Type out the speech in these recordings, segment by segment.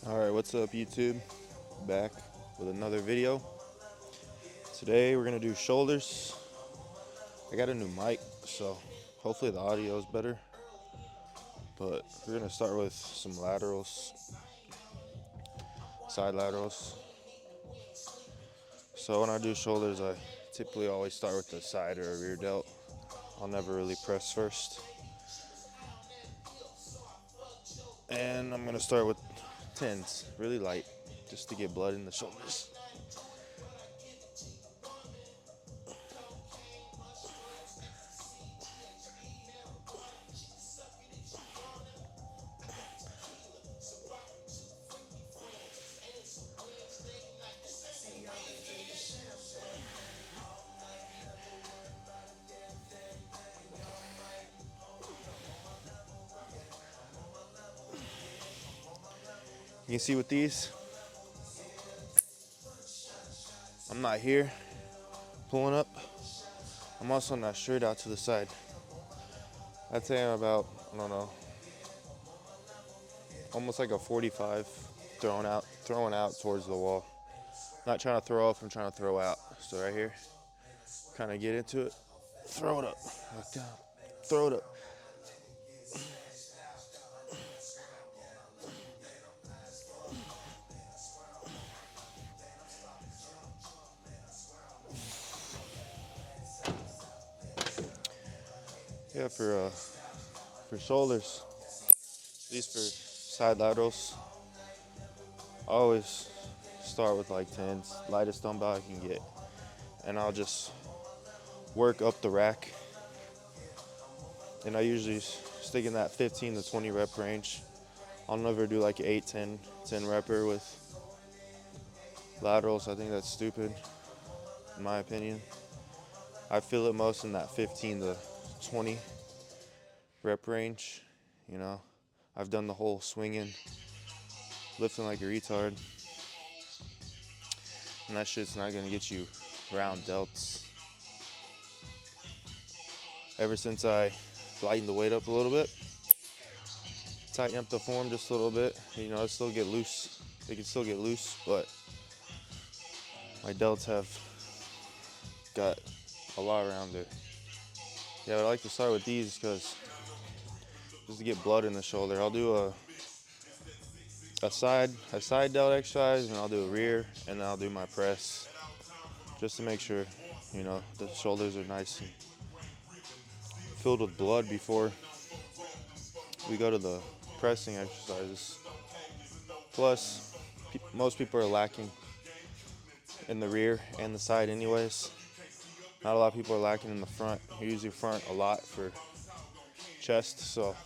Alright, what's up YouTube? Back with another video. Today we're gonna do shoulders. I got a new mic, so hopefully the audio is better. But we're gonna start with some laterals, side laterals. So when I do shoulders, I typically always start with the side or rear delt. I'll never really press first. And I'm gonna start with tens, really light, just to get blood in the shoulders. You can see with these, I'm not here pulling up. I'm also not straight out to the side. I'd say I'm about, I don't know, almost like a 45 throwing out towards the wall. Not trying to throw up, I'm trying to throw out. So right here, kind of get into it, throw it up, look down, throw it up. Yeah, for shoulders, these for side laterals, I always start with like tens, lightest dumbbell I can get, and I'll just work up the rack. And I usually stick in that 15 to 20 rep range. I'll never do like 8, 10 repper with laterals. I think that's stupid, in my opinion. I feel it most in that 15 to 20 rep range. You know, I've done the whole swinging, lifting like a retard, and that shit's not gonna get you round delts. Ever since I lightened the weight up a little bit, tighten up the form just a little bit, you know, it still get loose. It can still get loose, but my delts have got a lot around there. Yeah, I like to start with these because just to get blood in the shoulder. I'll do a side delt exercise, and I'll do a rear, and then I'll do my press, just to make sure, you know, the shoulders are nice and filled with blood before we go to the pressing exercises. Plus, most people are lacking in the rear and the side anyways. Not a lot of people are lacking in the front. You use your front a lot for chest, so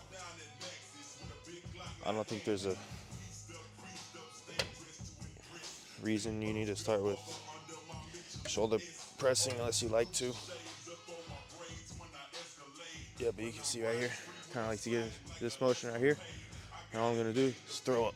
I don't think there's a reason you need to start with shoulder pressing unless you like to. Yeah, but you can see right here, kind of like to get this motion right here. And all I'm gonna do is throw up.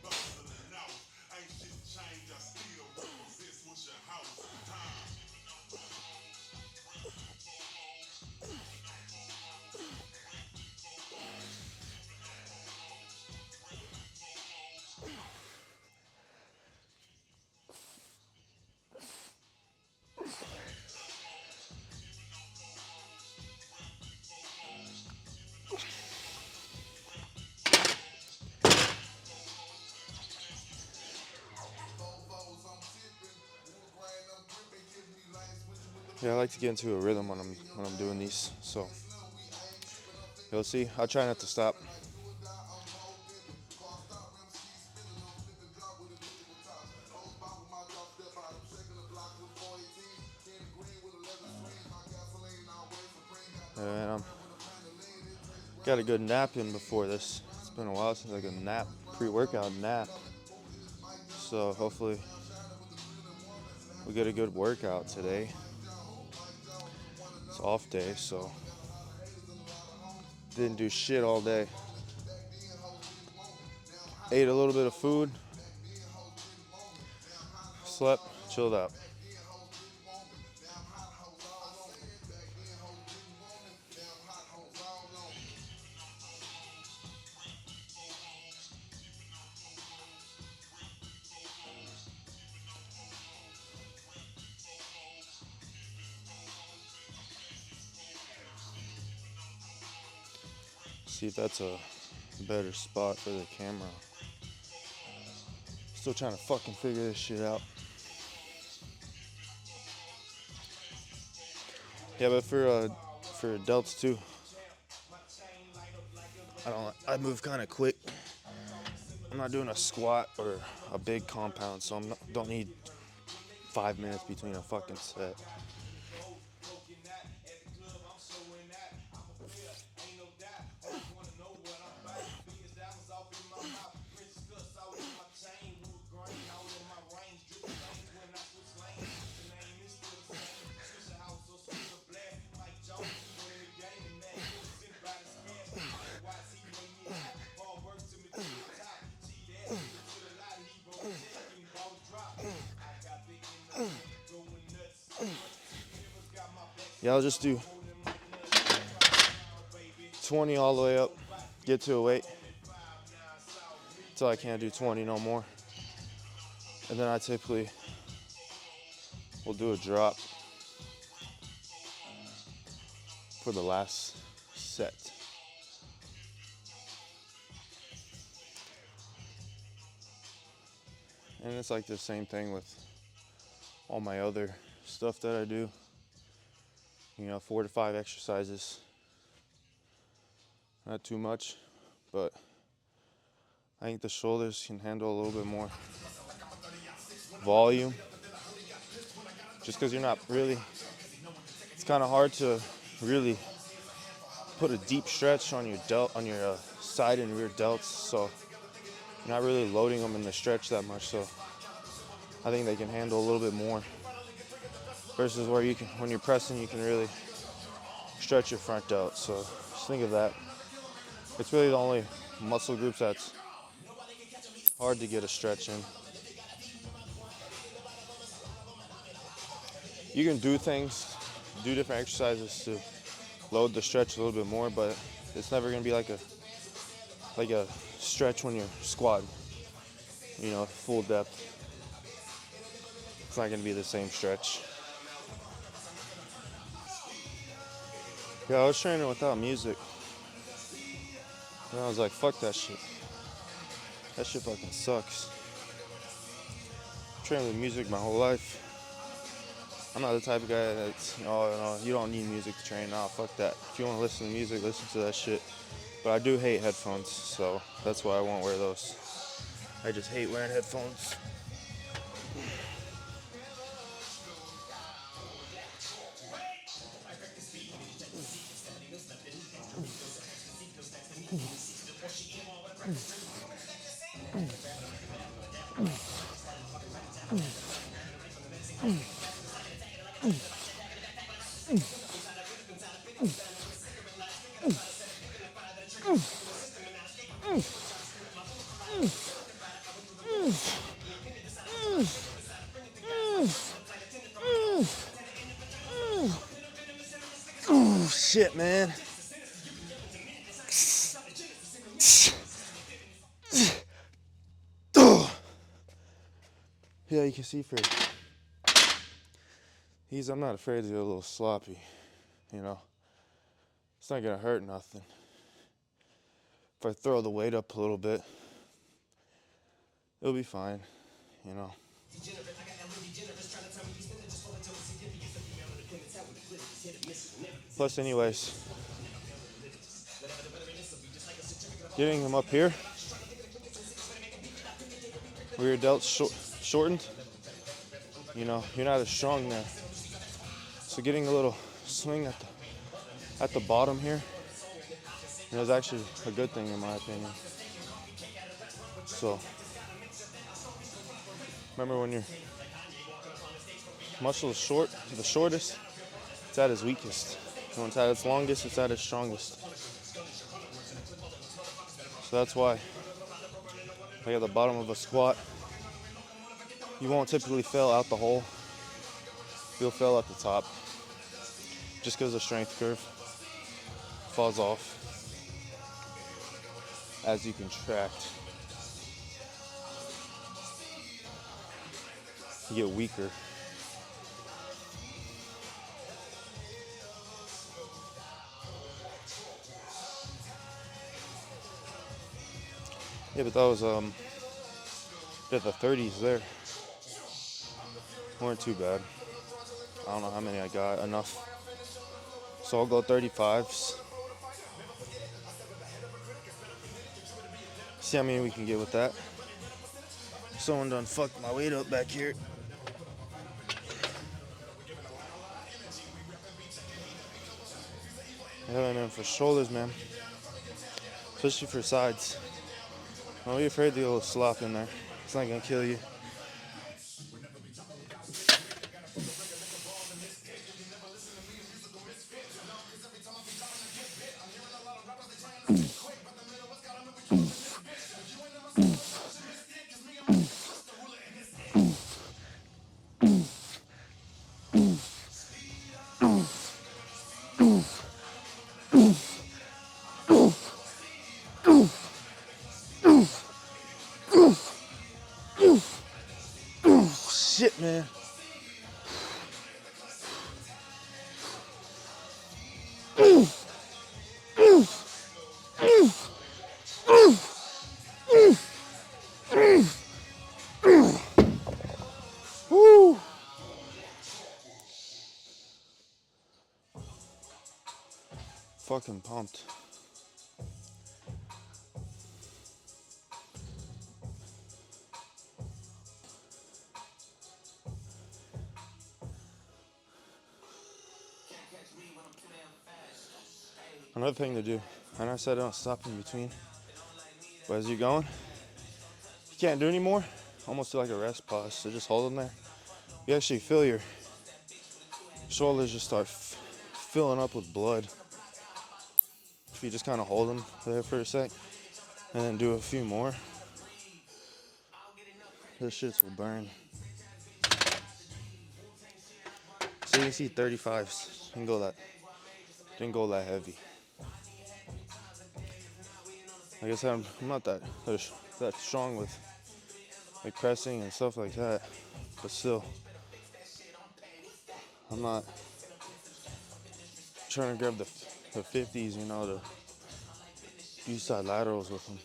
Yeah, I like to get into a rhythm when I'm doing these. So you'll see. I'll try not to stop. And got a good nap in before this. It's been a while since I got a nap, pre-workout nap. So hopefully we get a good workout today. It's off day, so didn't do shit all day. Ate a little bit of food, slept, chilled out. See if that's a better spot for the camera. Still trying to fucking figure this shit out. Yeah, but for delts too, I move kind of quick. I'm not doing a squat or a big compound, so don't need 5 minutes between a fucking set. Yeah, I'll just do 20 all the way up, get to a weight until I can't do 20 no more. And then I typically will do a drop for the last set. And it's like the same thing with all my other stuff that I do. 4 to 5 exercises. Not too much, but I think the shoulders can handle a little bit more volume. Just because you're not really, it's kind of hard to really put a deep stretch on your side and rear delts, so you're not really loading them in the stretch that much. So I think they can handle a little bit more. Versus where when you're pressing, you can really stretch your front delt. So just think of that. It's really the only muscle groups that's hard to get a stretch in. You can do different exercises to load the stretch a little bit more, but it's never gonna be like a stretch when you're squatting, full depth. It's not gonna be the same stretch. Yeah, I was training without music. And I was like, fuck that shit. That shit fucking sucks. I've trained with music my whole life. I'm not the type of guy that's, you don't need music to train. Nah, fuck that. If you want to listen to music, listen to that shit. But I do hate headphones, so that's why I won't wear those. I just hate wearing headphones. Oh shit, man. Yeah, you can see I'm not afraid to get a little sloppy, It's not gonna hurt nothing. If I throw the weight up a little bit, it'll be fine, Plus, anyways, getting them up here, where your delt's shortened, you're not as strong there. So getting a little swing at the bottom here, is actually a good thing in my opinion. So remember, when your muscle is the shortest, it's at its weakest. And when it's at its longest, it's at its strongest. So that's why, at the bottom of a squat, you won't typically fail out the hole. You'll fail at the top, just because the strength curve falls off as you contract. You get weaker. Yeah, but that was at the 30s there. Weren't too bad. I don't know how many I got. Enough. So I'll go 35s. See how many we can get with that. Someone done fucked my weight up back here. Yeah, man, for shoulders, man. Especially for sides. Don't be afraid to get a little slop in there. It's not gonna kill you. Shit, man. Woo! Fucking pumped. Another thing to do, and I said don't stop in between, but as you're going, you can't do anymore. Almost do like a rest pause, so just hold them there. You actually feel your shoulders just start filling up with blood. If you just kind of hold them there for a sec, and then do a few more, those shits will burn. So you can see 35s, didn't go that heavy. Like I said, I'm not that strong with like pressing and stuff like that, but still, I'm not trying to grab the 50s, you know, to do side laterals with them.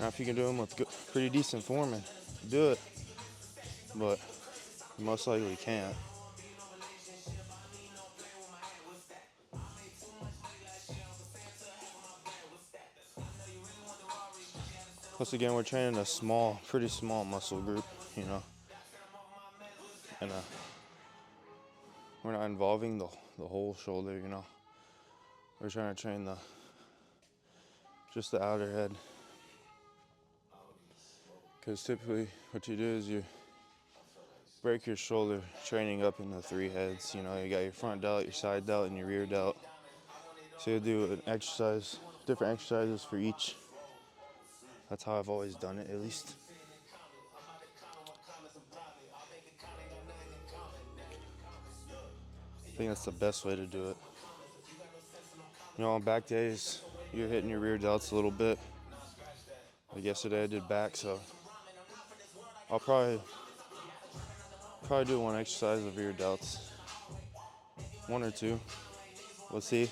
Now, if you can do them with pretty decent form, and do it, but you most likely can't. Plus, again, we're training a pretty small muscle group, you know, and we're not involving the whole shoulder, you know. We're trying to train just the outer head. Because typically what you do is you break your shoulder training up into 3 heads. You know, you got your front delt, your side delt, and your rear delt. So you do an exercise, different exercises for each. That's how I've always done it, at least. I think that's the best way to do it. You know, on back days, you're hitting your rear delts a little bit. Like yesterday I did back, so I'll probably do one exercise of rear delts. 1 or 2. We'll see.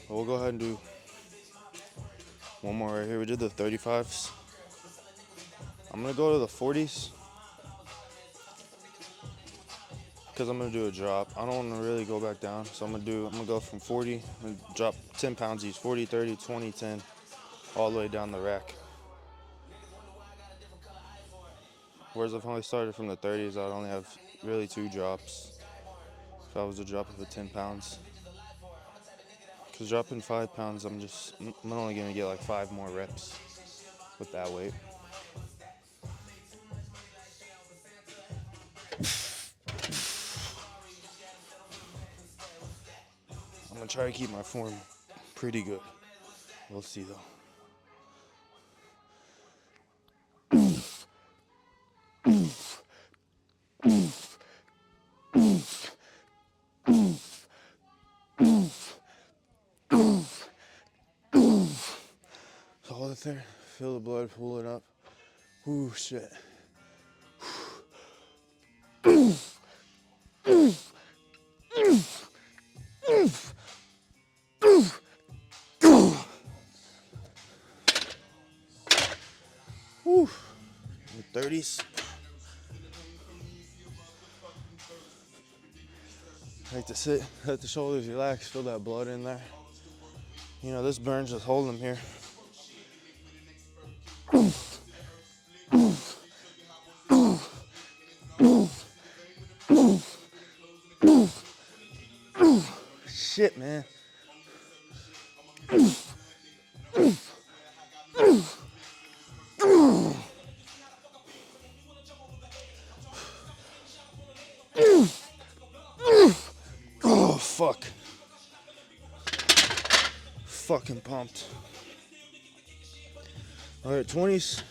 But we'll go ahead and do one more right here. We did the 35s. I'm gonna go to the 40s because I'm gonna do a drop. I don't want to really go back down, so I'm gonna go from 40 and drop 10 pounds each. 40, 30, 20, 10, all the way down the rack. Whereas if I only started from the 30s, I'd only have really 2 drops if I was to drop it with 10 pounds. Because dropping 5 pounds, I'm only gonna get like 5 more reps with that weight. I'm gonna try to keep my form pretty good. We'll see though. So hold it there, feel the blood, pull it up. Ooh, shit. 30s. I like to sit, let the shoulders relax, feel that blood in there. You know, this burns just holding them here. Shit, man. Oh, fuck. Fucking pumped. All right, 20s.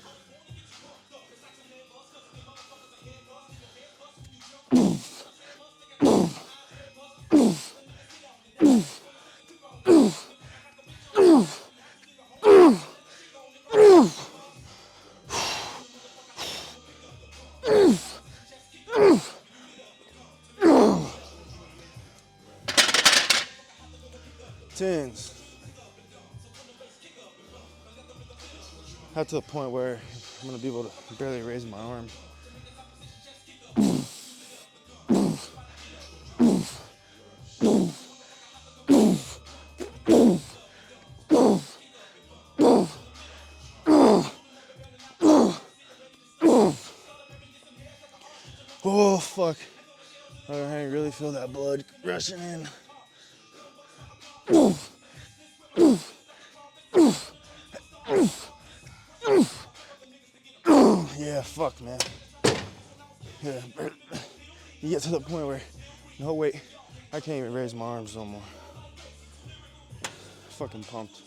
Tens. Not to the point where I'm gonna be able to barely raise my arm. Oh, fuck. I really feel that blood rushing in. Yeah, fuck, man. Yeah, you get to the point where, no, wait, I can't even raise my arms no more. Fucking pumped.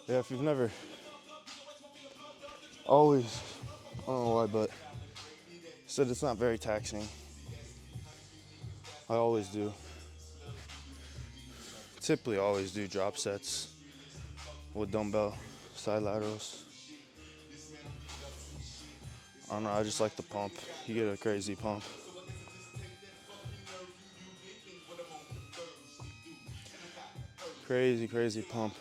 Yeah, if you've never, always, I don't know why, but said it's not very taxing. I always do. Typically always do drop sets with dumbbell side laterals. I don't know, I just like the pump. You get a crazy pump. Crazy, crazy pump.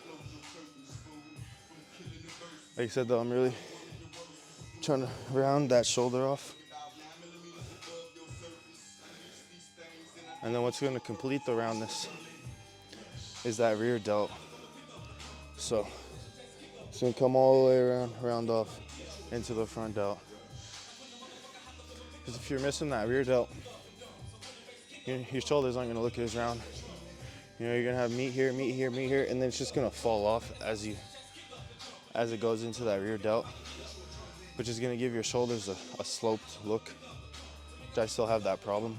Like I said though, I'm really trying to round that shoulder off. And then what's going to complete the roundness is that rear delt. So it's going to come all the way around, round off into the front delt. Because if you're missing that rear delt, your shoulders aren't going to look as round. You know, you're going to have meat here, meat here, meat here, and then it's just going to fall off as it goes into that rear delt, which is going to give your shoulders a sloped look, which I still have that problem.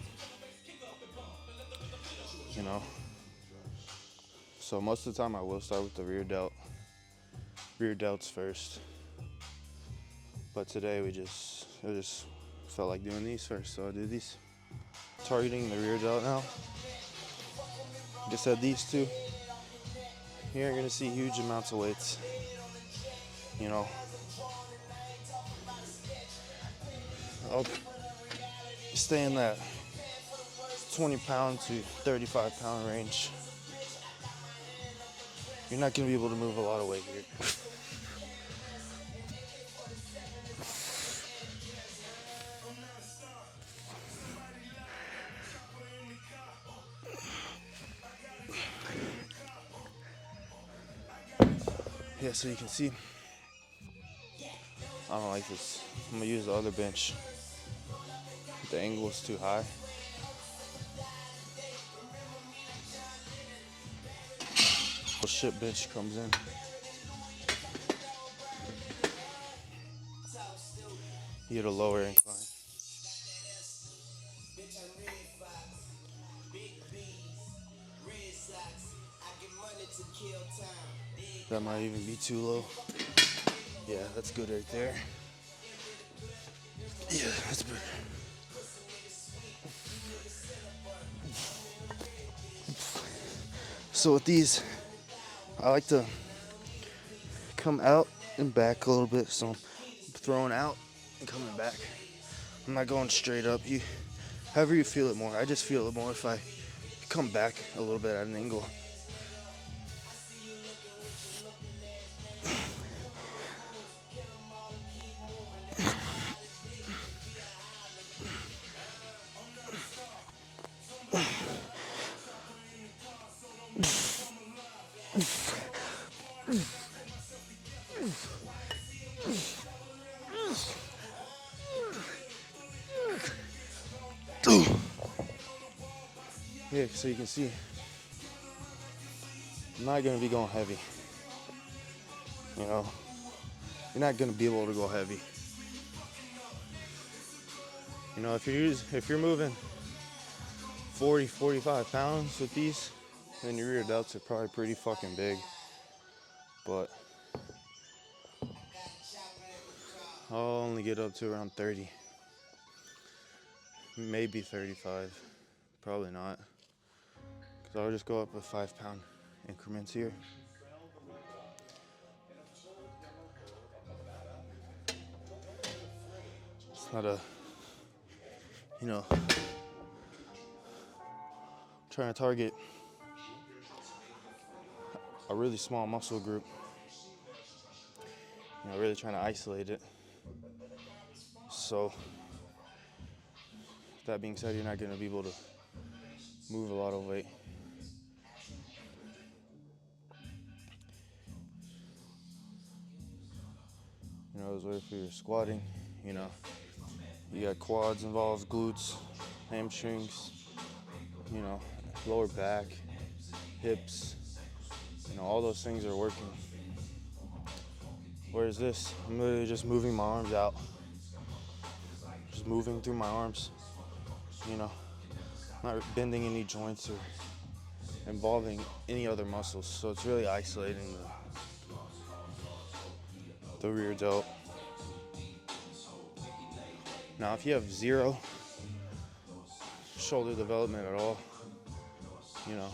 You know, so most of the time I will start with the rear delts first, but today I just felt like doing these first, so I did these. Targeting the rear delt now. Just had these two. You aren't gonna see huge amounts of weights, you know. I'll stay in that 20 pound to 35 pound range. You're not gonna be able to move a lot of weight here. Yeah, so you can see, I don't like this. I'm gonna use the other bench. The angle is too high. Shit bench comes in. You get a lower incline. That might even be too low. Yeah, that's good right there. Yeah, that's better. So with these, I like to come out and back a little bit. So I'm throwing out and coming back. I'm not going straight up. However you feel it more. I just feel it more if I come back a little bit at an angle. Yeah, so you can see, I'm not gonna be going heavy. You know, you're not gonna be able to go heavy. You know, if you're moving 40, 45 pounds with these, then your rear delts are probably pretty fucking big. But I'll only get up to around 30, maybe 35, probably not. Cause I'll just go up with 5-pound increments here. It's not a, you know, trying to target a really small muscle group. You know, really trying to isolate it. So, that being said, you're not going to be able to move a lot of weight. You know, as well for your squatting, you know, you got quads involved, glutes, hamstrings, you know, lower back, hips, you know, all those things are working. Whereas this, I'm literally just moving my arms out. Just moving through my arms, you know, not bending any joints or involving any other muscles. So it's really isolating the rear delt. Now, if you have zero shoulder development at all, you know,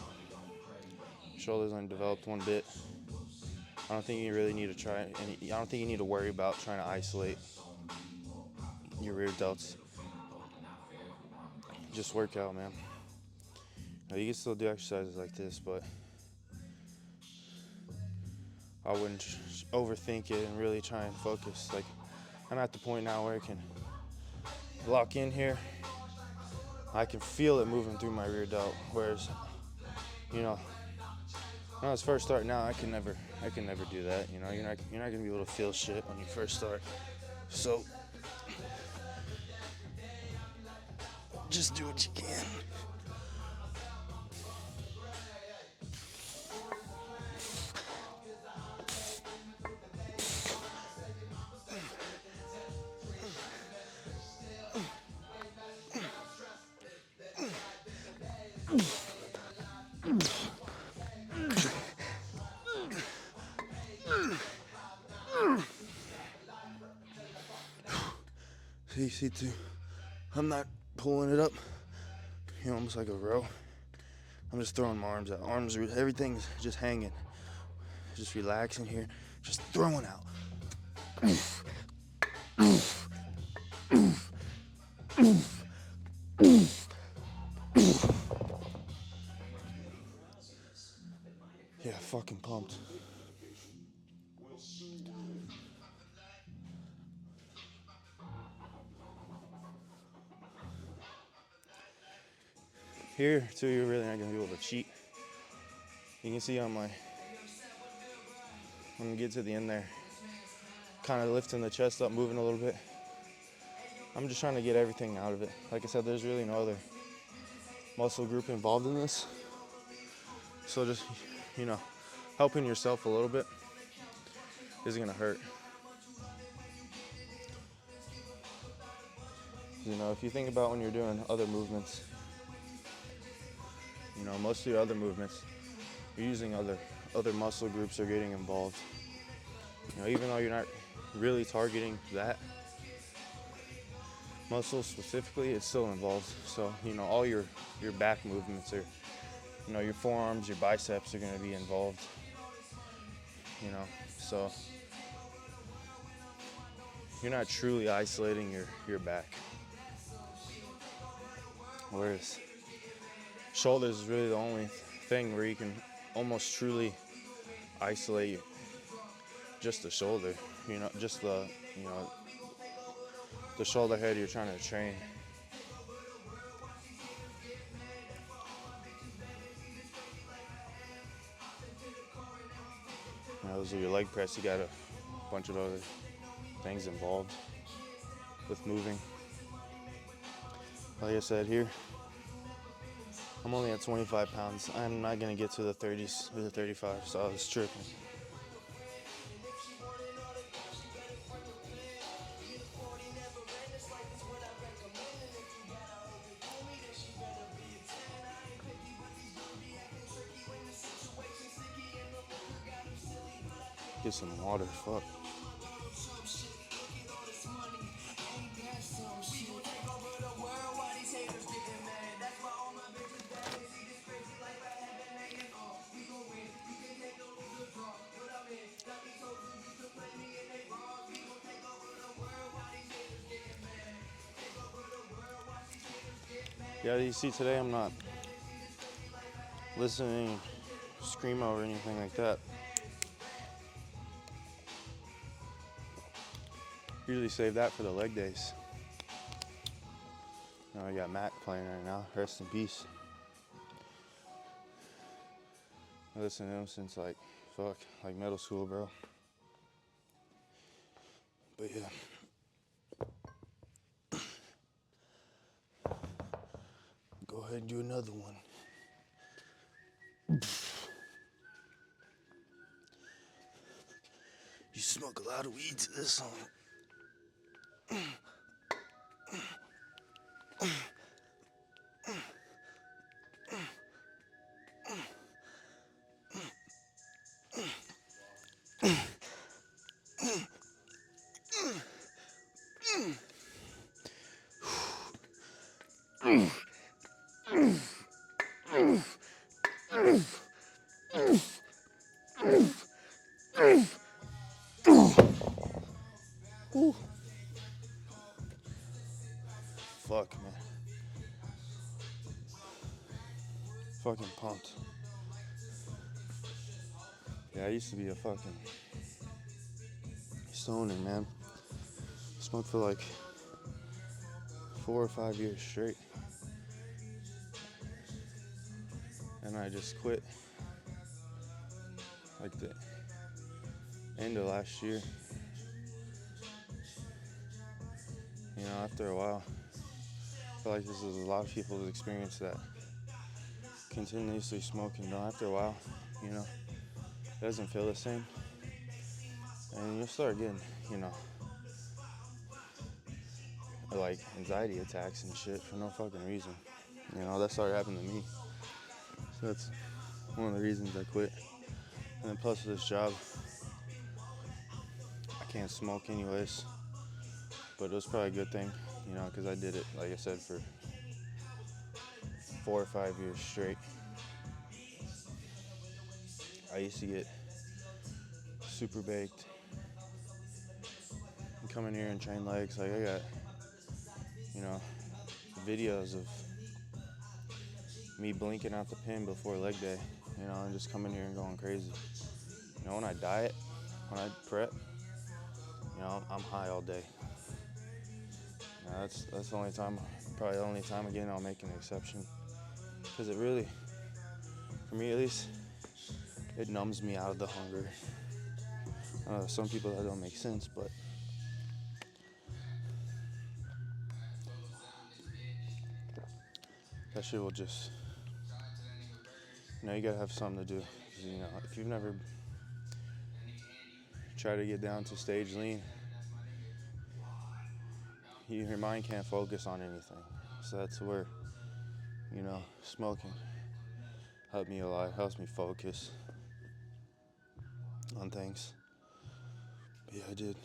shoulders aren't developed one bit, I don't think you really need to try any, I don't think you need to worry about trying to isolate your rear delts. Just work out, man. Now, you can still do exercises like this, but I wouldn't overthink it and really try and focus. Like, I'm at the point now where I can lock in here. I can feel it moving through my rear delt. Whereas, you know, when I was first starting out, I can never do that. You know, you're not gonna be able to feel shit when you first start. So, just do what you can. See too, I'm not pulling it up, you know, almost like a row. I'm just throwing my arms out. Everything's just hanging. Just relaxing here, just throwing out. Yeah, fucking pumped. Here, too, you're really not gonna be able to cheat. You can see on when we get to the end there, kind of lifting the chest up, moving a little bit. I'm just trying to get everything out of it. Like I said, there's really no other muscle group involved in this. So just, you know, helping yourself a little bit isn't gonna hurt. You know, if you think about when you're doing other movements, you know, most of your other movements, you're using other muscle groups are getting involved. You know, even though you're not really targeting that muscle specifically, it's still involved. So, you know, all your back movements are, you know, your forearms, your biceps are going to be involved. You know, so you're not truly isolating your back. Whereas shoulders is really the only thing where you can almost truly isolate just the shoulder, you know, just the, you know, the shoulder head you're trying to train. You know, those are your leg press, you got a bunch of other things involved with moving. Like I said here, I'm only at 25 pounds. I'm not gonna get to the 30s or the 35, so I was tripping. Get some water, fuck. Yeah, you see today I'm not listening, screamo or anything like that. Usually save that for the leg days. Now I got Mac playing right now. Rest in peace. I listened to him since like middle school, bro. But yeah. Go ahead and do another one. You smoke a lot of weed to this song. Fuck, man. Fucking pumped. Yeah, I used to be a fucking stoner, man. Smoked for like 4 or 5 years straight. And I just quit like the end of last year. You know, after a while, I feel like this is a lot of people's experience that continuously smoking. You know, after a while, you know, it doesn't feel the same. And you'll start getting, you know, like anxiety attacks and shit for no fucking reason. You know, that started happening to me. So that's one of the reasons I quit. And then plus this job, I can't smoke anyways. But it was probably a good thing, you know, because I did it, like I said, for 4 or 5 years straight. I used to get super baked and come in here and train legs. Like I got, you know, videos of me blinking out the pin before leg day, you know, and just coming here and going crazy. You know, when I diet, when I prep, you know, I'm high all day. You know, that's the only time, probably the only time again I'll make an exception. Because it really, for me at least, it numbs me out of the hunger. I know some people that don't make sense, but that shit will just, you know, you gotta have something to do. 'Cause, you know, if you've never tried to get down to stage lean, your mind can't focus on anything. So that's where, you know, smoking helped me a lot. Helps me focus on things. But yeah, I did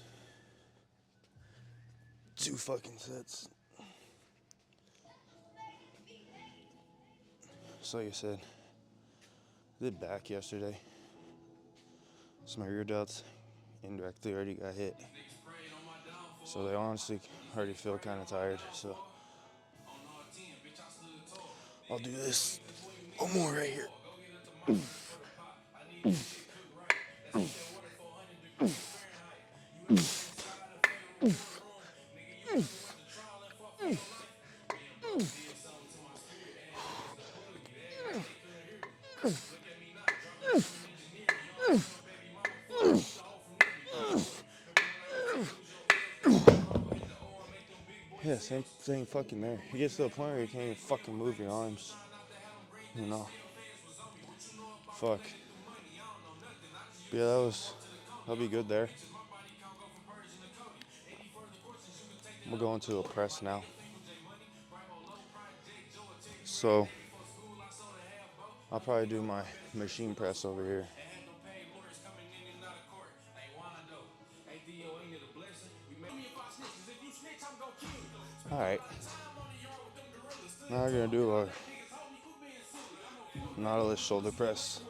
2 fucking sets. So like I said, I did back yesterday. So my rear delts indirectly already got hit. So they honestly already feel kind of tired. So I'll do this one more right here. Yes, same thing fucking there. You get to the point where you can't even fucking move your arms. You know. Fuck. But yeah, that'll be good there. We're going to a press now. So I'll probably do my machine press over here. Alright. Now we're gonna do our Nautilus shoulder press.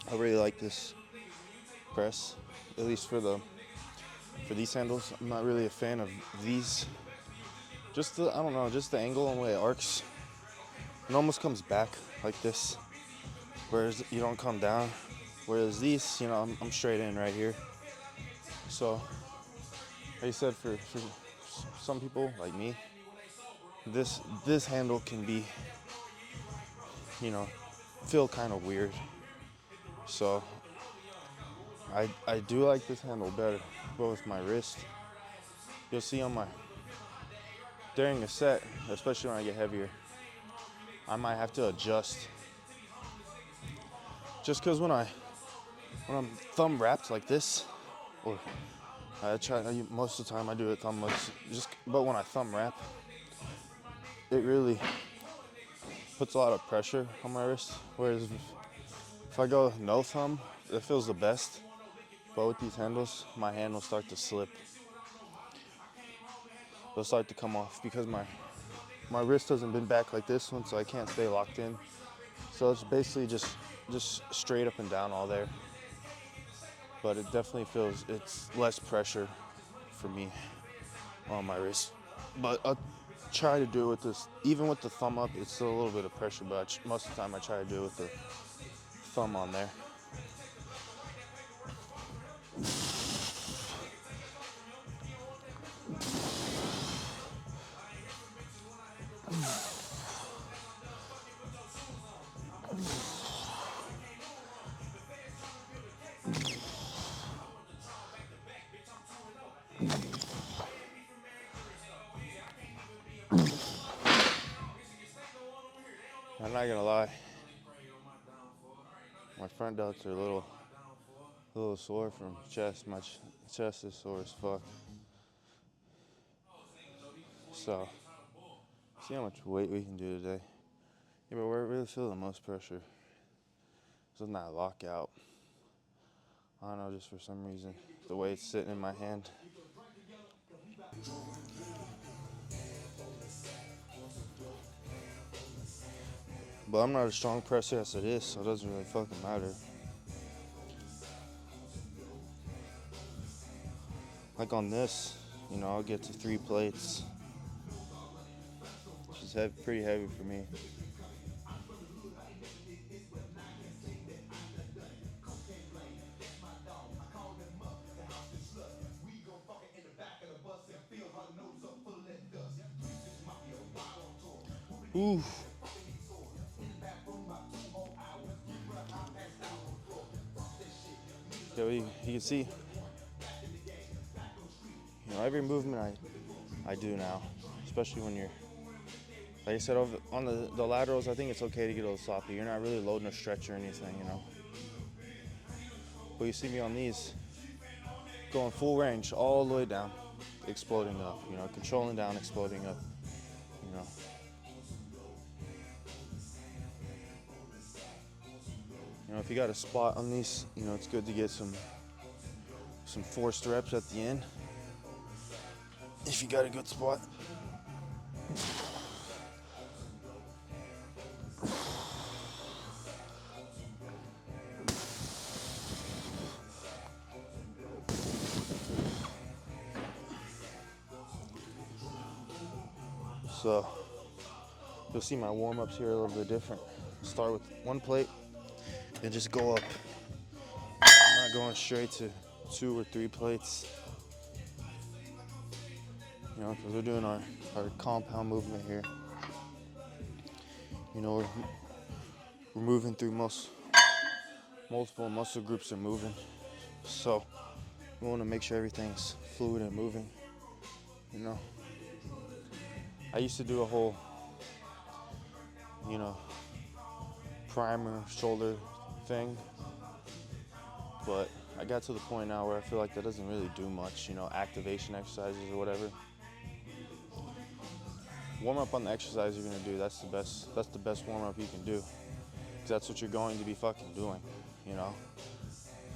I really like this press, at least for these handles. I'm not really a fan of these. Just the angle and the way it arcs. It almost comes back like this, whereas you don't come down. Whereas these, I'm straight in right here. So, like I said, for some people like me, this handle can be, feel kind of weird. So, I do like this handle better, but with my wrist, you'll see during a set, especially when I get heavier, I might have to adjust. Just because when I'm thumb wrapped like this, or most of the time I do it thumbless, but when I thumb wrap, it really puts a lot of pressure on my wrist. Whereas if I go no thumb, it feels the best. But with these handles, my hand will start to slip. They'll start to come off because my wrist hasn't been back like this one, so I can't stay locked in. So it's basically just straight up and down all there. But it definitely it's less pressure for me on my wrist. But I'll try to do it with this. Even with the thumb up, it's still a little bit of pressure, but most of the time I try to do it with the thumb on there. I'm not gonna lie, my front delts are a little sore from chest. My chest is sore as fuck. So, see how much weight we can do today. Yeah, but where I really feel the most pressure is on that lockout. I don't know, just for some reason, the way it's sitting in my hand. But I'm not a strong presser as it is, so it doesn't really fucking matter. Like on this, I'll get to 3 plates. Which is pretty heavy for me. Ooh. Yeah, you can see, every movement I do now, especially when you're, like I said, on the laterals, I think it's okay to get a little sloppy. You're not really loading a stretch or anything, But you see me on these, going full range all the way down, exploding up, controlling down, exploding up, if you got a spot on these, it's good to get some forced reps at the end. If you got a good spot. So, you'll see my warm-ups here a little bit different. Start with 1 plate and just go up. I'm not going straight to 2 or 3 plates. Because we're doing our compound movement here. We're moving through most multiple muscle groups are moving. So we want to make sure everything's fluid and moving. You know, I used to do a whole, primer shoulder thing, but I got to the point now where I feel like that doesn't really do much, activation exercises or whatever. Warm up on the exercise you're gonna do. That's the best warm up you can do, because that's what you're going to be fucking doing.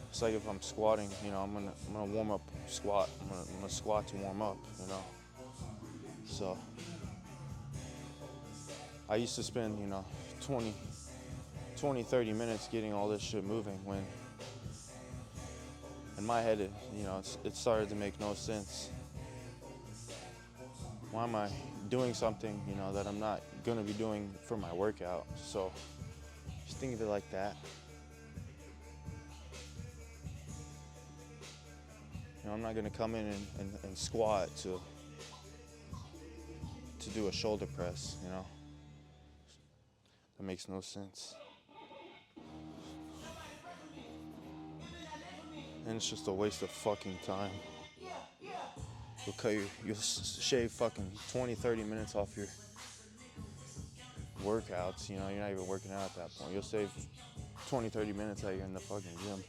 It's like if I'm squatting, I'm gonna warm up squat. I'm gonna squat to warm up. So I used to spend 20, 30 minutes getting all this shit moving, when in my head it started to make no sense. Why am I doing something that I'm not gonna be doing for my workout? So just think of it like that. I'm not gonna come in and squat to do a shoulder press. That makes no sense. And it's just a waste of fucking time. You'll shave fucking 20, 30 minutes off your workouts. You're not even working out at that point. You'll save 20, 30 minutes while you're in the fucking gym.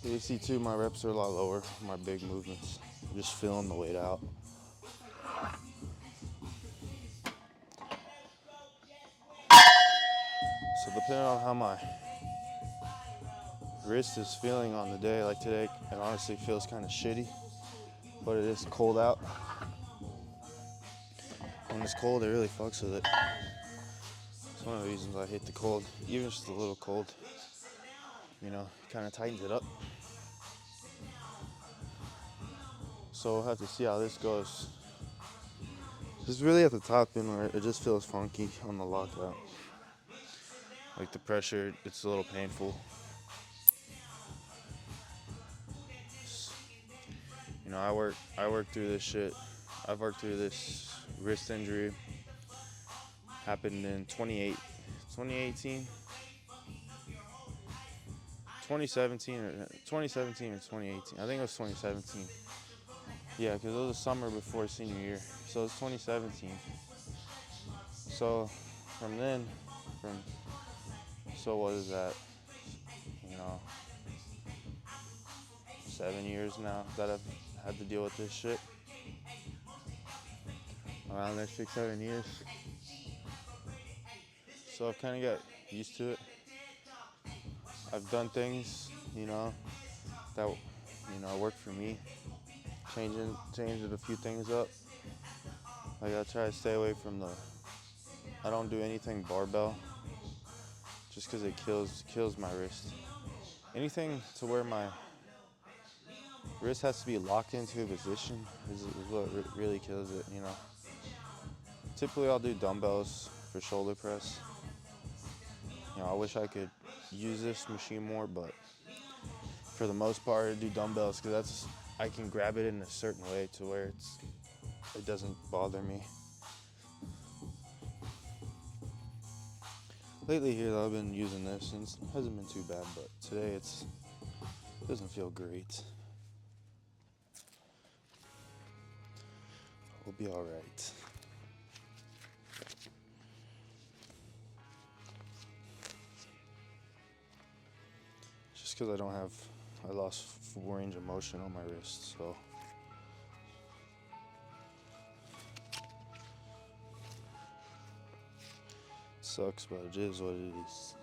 You see too, my reps are a lot lower, my big movements. I'm just feeling the weight out. So depending on how my wrist is feeling on the day, like today, it honestly feels kind of shitty, but it is cold out. When it's cold, it really fucks with it. It's one of the reasons I hate the cold, even just a little cold. Kind of tightens it up. So we'll have to see how this goes. Just really at the top end where it just feels funky on the lockout. Like the pressure, it's a little painful. I work through this shit. I've worked through this wrist injury. Happened in 2018, 2017 or 2018. I think it was 2017. Yeah, because it was the summer before senior year. So it's 2017. So so what is that? 7 years now that I've had to deal with this shit. Around there, 6, 7 years. So I've kind of got used to it. I've done things, that, work for me. Changing a few things up. Like I try to stay away from I don't do anything barbell, just because it kills my wrist. Anything to where my wrist has to be locked into a position is what really kills it, Typically I'll do dumbbells for shoulder press. I wish I could use this machine more, but for the most part I do dumbbells, because I can grab it in a certain way to where it doesn't bother me. Lately here though, I've been using this and it hasn't been too bad, but today it doesn't feel great. We'll be alright. Just because I lost full range of motion on my wrist, so. Sucks, but it is what it is.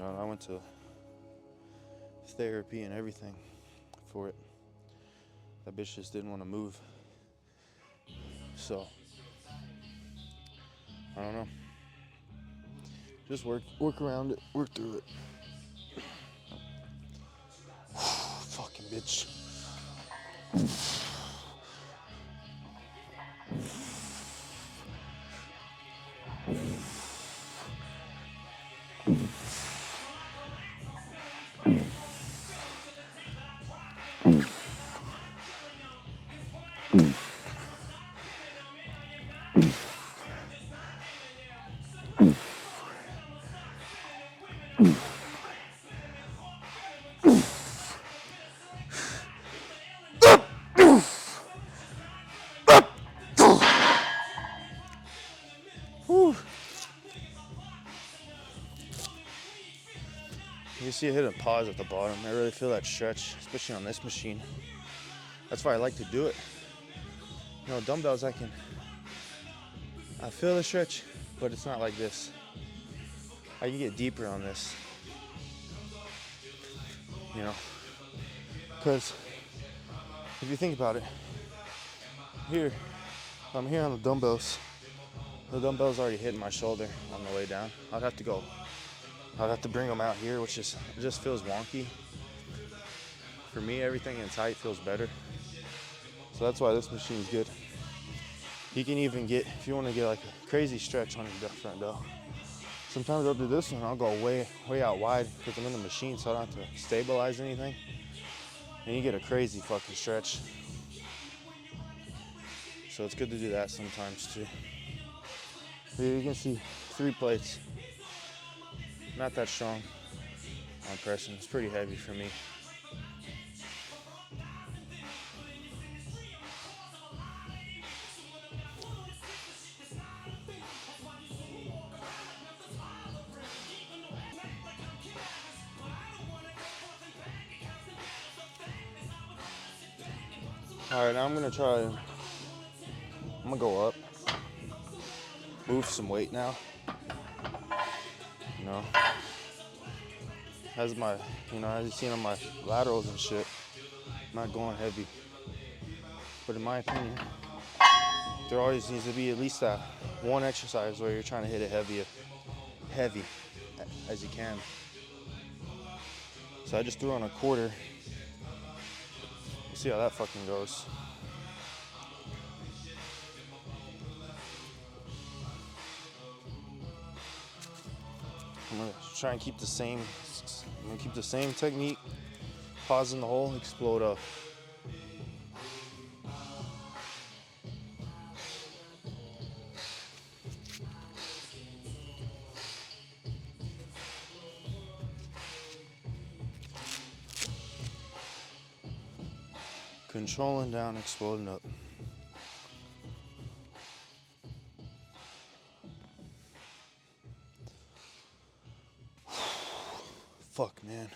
I went to therapy and everything for it. That bitch just didn't want to move. So, I don't know. Just work around it, work through it. Fucking bitch. Whew. You see I hit a pause at the bottom. I really feel that stretch, especially on this machine. That's why I like to do it. You know, dumbbells I feel the stretch, but it's not like this. I can get deeper on this. You know, because if you think about it, here, I'm here on the dumbbells already hitting my shoulder on the way down. I'd have to bring them out here, which it just feels wonky. For me, everything in tight feels better. So that's why this machine is good. You can even get, if you want to get like a crazy stretch on your front delt, sometimes I'll do this one, I'll go way out wide because I'm in the machine, so I don't have to stabilize anything. And you get a crazy fucking stretch. So it's good to do that sometimes too. Here you can see 3 plates. Not that strong on pressing. It's pretty heavy for me. All right, now I'm gonna go up, move some weight now. You know, as you've seen on my laterals and shit, I'm not going heavy. But in my opinion, there always needs to be at least that one exercise where you're trying to hit it heavy as you can. So I just threw on a quarter. We'll see how that fucking goes. I'm gonna try and keep the same technique. Pause in the hole, explode up. Controlling down, exploding up. Fuck, man.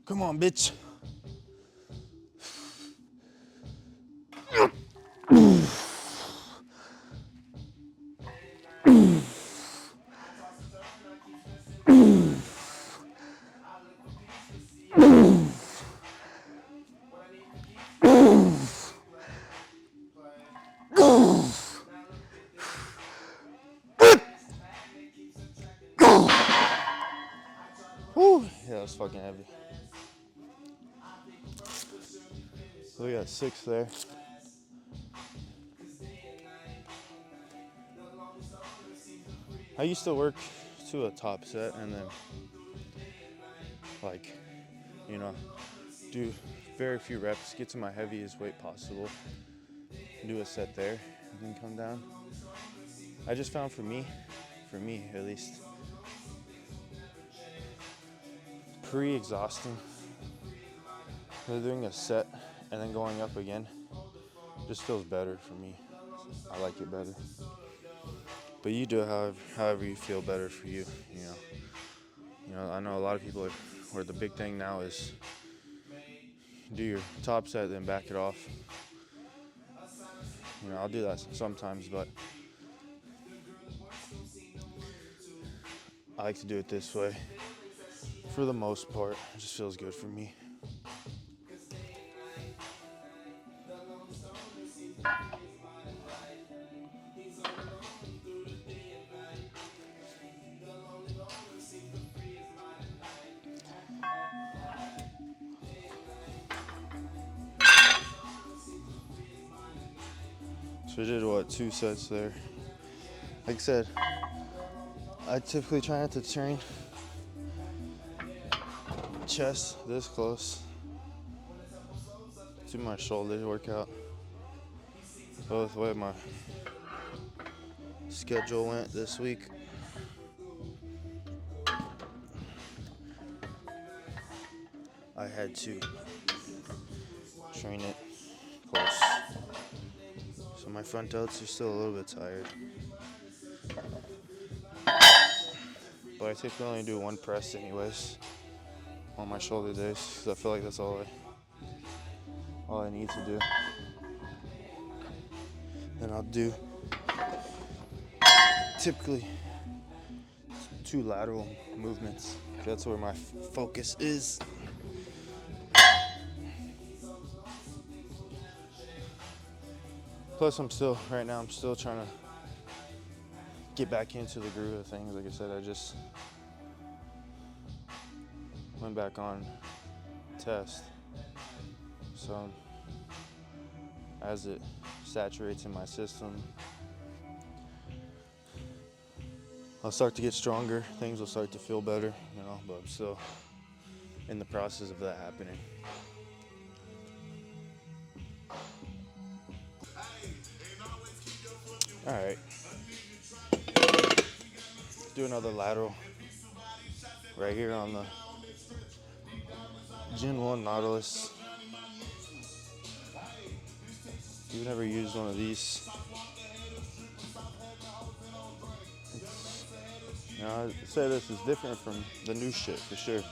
Come on, bitch. Whew. Yeah, that was fucking heavy. So we got 6 there. I used to work to a top set and then do very few reps, get to my heaviest weight possible, do a set there, and then come down. I just found for me at least, pre-exhausting, doing a set and then going up again just feels better for me. I like it better. But you do however you feel better for you, You know, I know a lot of people where the big thing now is do your top set, then back it off. You know, I'll do that sometimes, but I like to do it this way. For the most part, it just feels good for me. So we did 2 sets there. Like I said, I typically try not to train chest this close to my shoulder workout. Both the way my schedule went this week. I had to train it close. So my front delts are still a little bit tired. But I typically only do one press anyways on my shoulder days because I feel like that's all I need to do. Then I'll do typically 2 lateral movements. That's where my focus is. Plus right now I'm still trying to get back into the groove of things. Like I said, I just went back on test. So as it saturates in my system, I'll start to get stronger. Things will start to feel better, but I'm still in the process of that happening. All right. Do another lateral right here on the Gen 1 Nautilus. If you've never used one of these, I'd say this is different from the new shit for sure.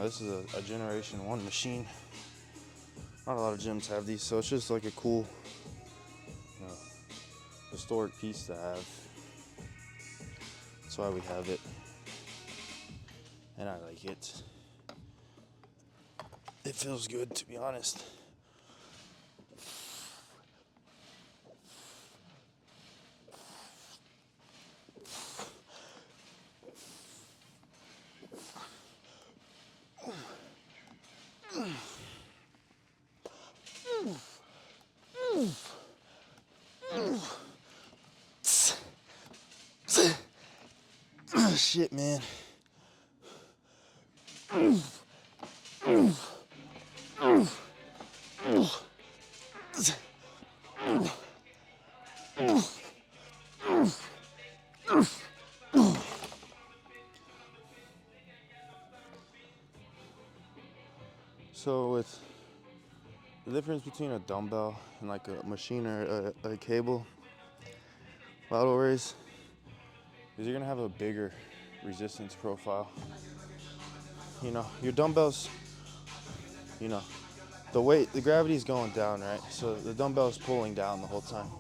This is a Generation 1 machine. Not a lot of gyms have these, so it's just like a cool historic piece to have. That's why we have it. And I like it. It feels good, to be honest. Shit, man. So with the difference between a dumbbell and like a machine or a cable lateral raise is you're gonna have a bigger resistance profile. Your dumbbells, the gravity is going down, right? So the dumbbell is pulling down the whole time.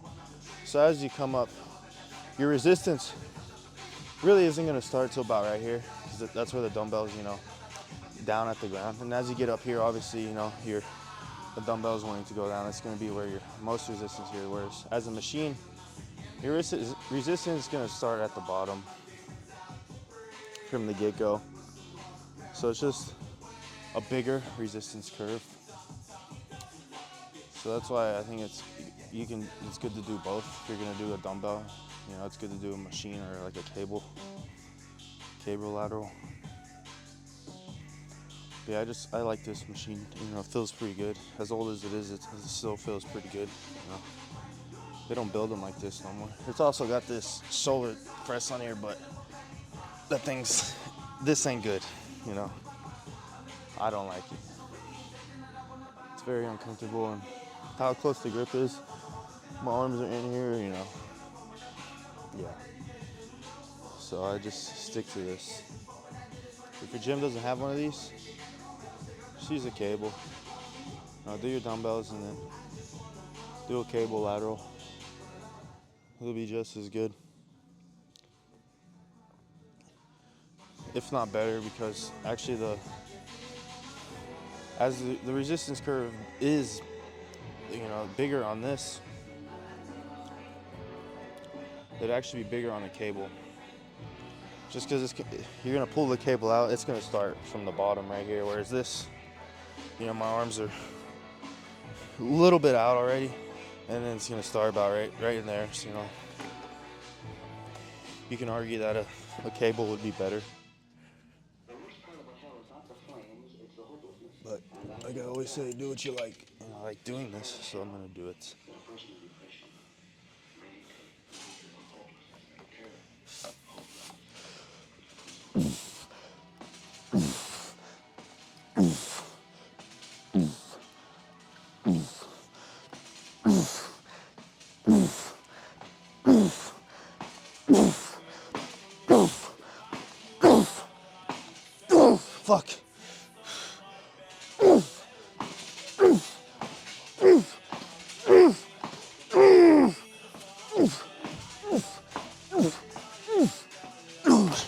So as you come up, your resistance really isn't gonna start till about right here, because that's where the dumbbell's, down at the ground. And as you get up here, obviously, the dumbbell's wanting to go down. It's gonna be where your most resistance here. Whereas as a machine, your resistance is gonna start at the bottom from the get-go. So it's just a bigger resistance curve. So that's why I think it's good to do both. If you're gonna do a dumbbell, it's good to do a machine or like a cable lateral. But yeah, I like this machine. It feels pretty good. As old as it is, it still feels pretty good. They don't build them like this no more. It's also got this shoulder press on here, but this ain't good. I don't like it. It's very uncomfortable, and how close the grip is. My arms are in here, Yeah. So I just stick to this. If your gym doesn't have one of these, just use a cable. Do your dumbbells and then do a cable lateral. It'll be just as good, if not better, because actually the resistance curve is bigger on this, it'd actually be bigger on the cable. Just because you're gonna pull the cable out, it's gonna start from the bottom right here. Whereas this, my arms are a little bit out already, and then it's gonna start about right in there. So, you can argue that a cable would be better. But like I always say, do what you like. I like doing this, so I'm gonna do it. Fuck.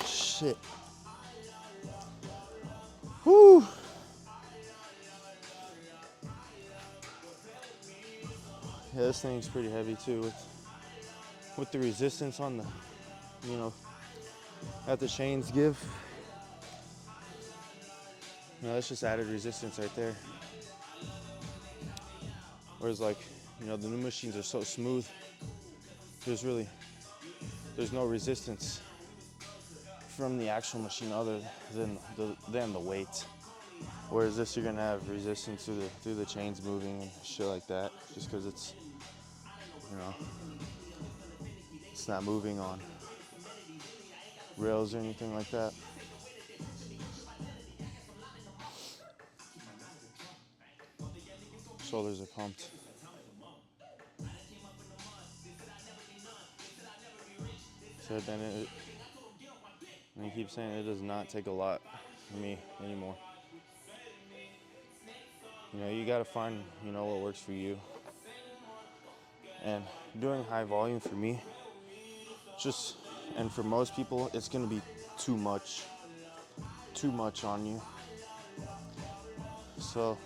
Shit. Whew. Yeah, this thing's pretty heavy too with the resistance on the, you know, that the chains give. You know, that's just added resistance right there. Whereas like, you know, the new machines are so smooth, there's no resistance from the actual machine other than the weight. Whereas this, you're gonna have resistance through the chains moving and shit like that, just because it's, you know, it's not moving on rails or anything like that. Shoulders are pumped. So then and I keep saying it does not take a lot for me anymore. You know, you gotta find, you know, what works for you. And doing high volume for me, and for most people, it's gonna be too much on you. So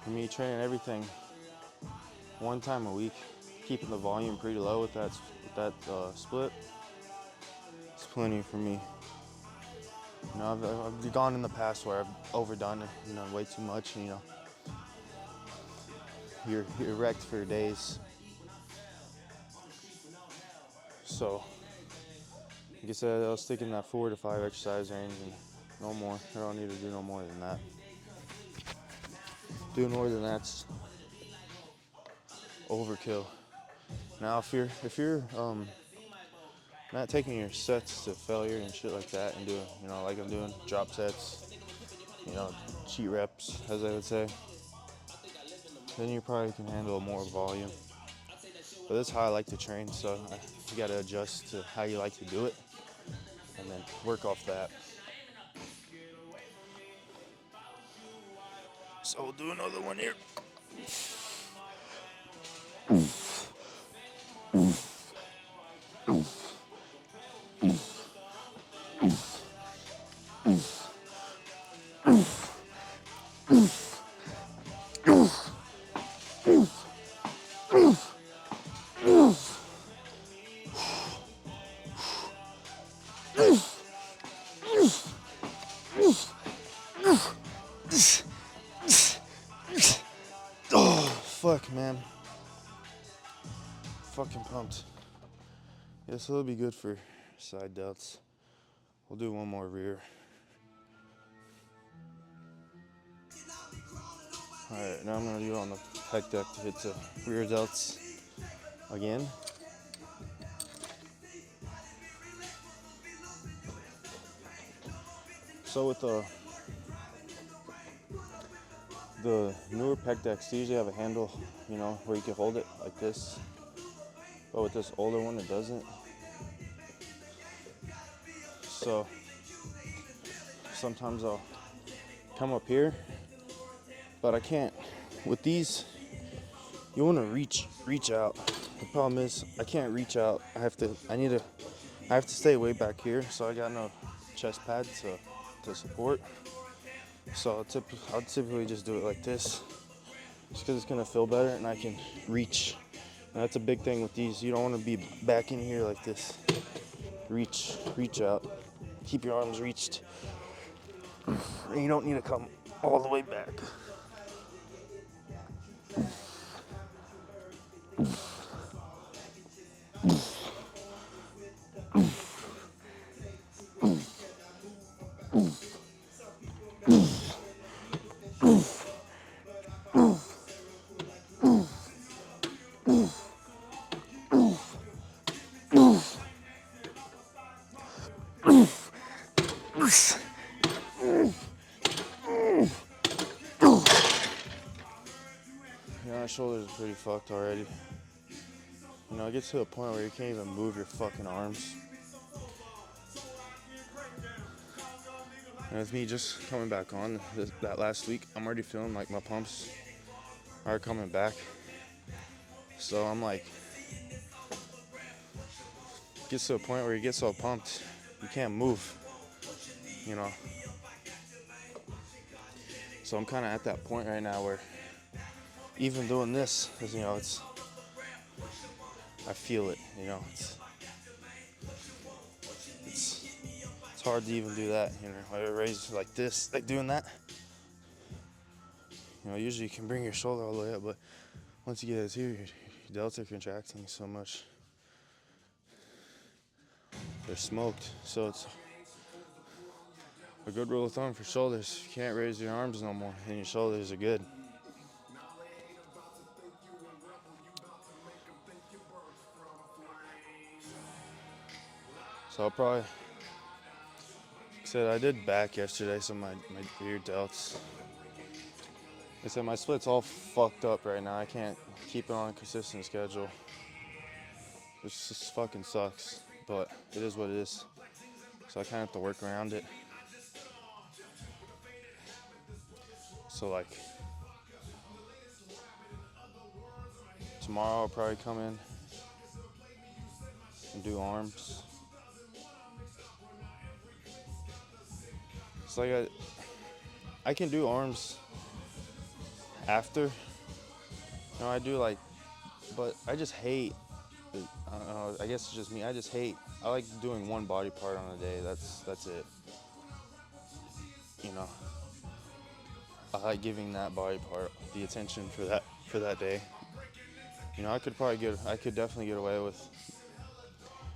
for me, training everything one time a week, keeping the volume pretty low with that split, it's plenty for me. You know, I've gone in the past where I've overdone it, you know, way too much, and, you know, you're wrecked for days. So, like I said, I'll stick in that 4 to 5 exercise range and no more. I don't need to do no more than that. Doing more than that's overkill. Now, if you're not taking your sets to failure and shit like that, and doing, you know, like I'm doing drop sets, you know, cheat reps, as I would say, then you probably can handle more volume. But that's how I like to train, so you got to adjust to how you like to do it, and then work off that. So we'll do another one here. Oh, fuck, man. Fucking pumped. Yeah, so it'll be good for side delts. We'll do one more rear. Alright, now I'm going to do it on the pec deck to hit the rear delts again. So with the newer pec decks, they usually have a handle, you know, where you can hold it like this. But with this older one, it doesn't. So sometimes I'll come up here, but I can't. With these, you want to reach out. The problem is I can't reach out. I have to stay way back here, so I got no chest pad to support. So I'll typically just do it like this, just because it's gonna feel better and I can reach. And that's a big thing with these. You don't want to be back in here like this. Reach out. Keep your arms reached. And you don't need to come all the way back. My shoulders are pretty fucked already. You know, it gets to a point where you can't even move your fucking arms. And with me just coming back on that last week, I'm already feeling like my pumps are coming back. So I'm like, it gets to a point where you get so pumped, you can't move, you know. So I'm kind of at that point right now where even doing this, you know, I feel it, you know. It's hard to even do that, you know. I raise like this, like doing that. You know, usually you can bring your shoulder all the way up, but once you get it here, your delts are contracting so much. They're smoked. So it's a good rule of thumb for shoulders. You can't raise your arms no more, and your shoulders are good. So I'll probably, like I said, I did back yesterday, so my rear delts. Like I said, my split's all fucked up right now. I can't keep it on a consistent schedule. Which just fucking sucks, but it is what it is. So I kind of have to work around it. So like, tomorrow I'll probably come in and do arms. It's like I can do arms after. You know, I do like, but I just hate, I don't know, I guess it's just me. I like doing one body part on a day. That's it. You know, I like giving that body part the attention for that day. You know, I could definitely get away with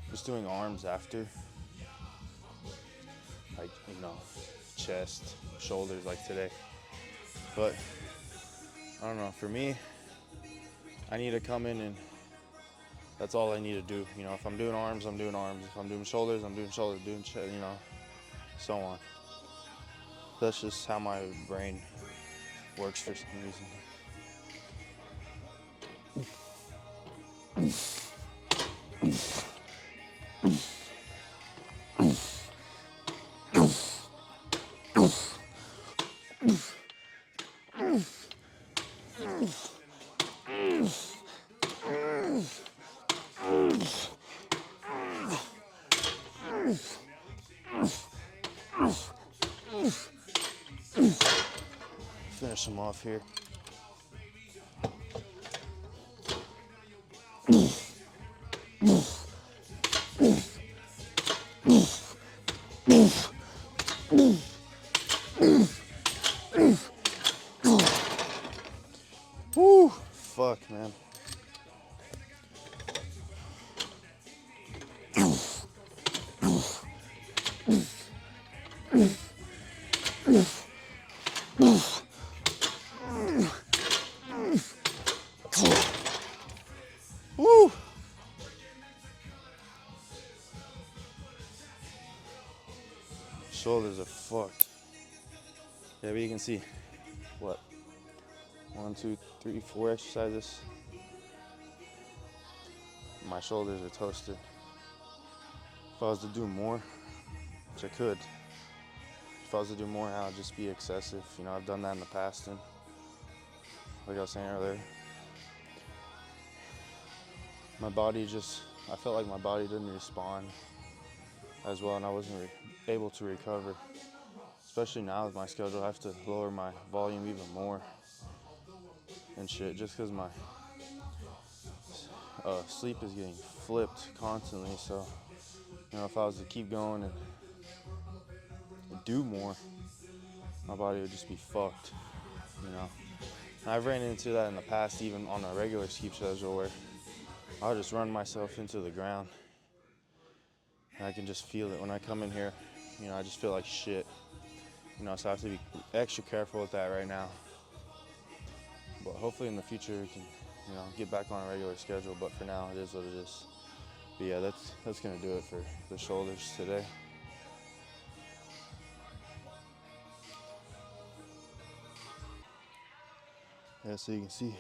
just doing arms after. Like, you know, chest, shoulders like today. But I don't know, for me, I need to come in and that's all I need to do. You know, if I'm doing arms, I'm doing arms. If I'm doing shoulders, I'm doing shoulders, you know, so on. That's just how my brain works for some reason. Finish them off here. Woo! Fuck, man. Woo! Shoulders are fucked. Yeah, but you can see, what? 1, 2, 3, 4 exercises. My shoulders are toasted. If I was to do more, which I could, if I was to do more, it would just be excessive. You know, I've done that in the past, and like I was saying earlier, I felt like my body didn't respond as well, and I wasn't able to recover. Especially now with my schedule, I have to lower my volume even more and shit, just because my sleep is getting flipped constantly. So, you know, if I was to keep going and do more, my body would just be fucked, you know. And I've ran into that in the past, even on a regular sleep schedule, where I'll just run myself into the ground. And I can just feel it when I come in here. You know, I just feel like shit. You know, so I have to be extra careful with that right now. But hopefully in the future we can, you know, get back on a regular schedule. But for now, it is what it is. But yeah, that's gonna do it for the shoulders today. Yeah, so you can see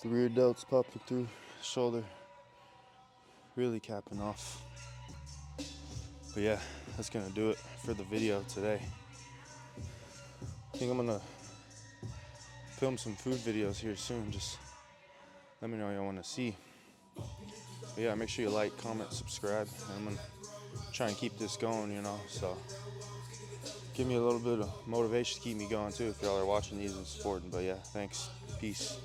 The rear delts popping through, shoulder really capping off. But yeah, that's gonna do it for the video today. I think I'm gonna film some food videos here soon. Just let me know what y'all want to see. But yeah, make sure you like, comment, subscribe. I'm gonna try and keep this going, you know. So give me a little bit of motivation to keep me going too if y'all are watching these and supporting. But yeah, thanks. Peace.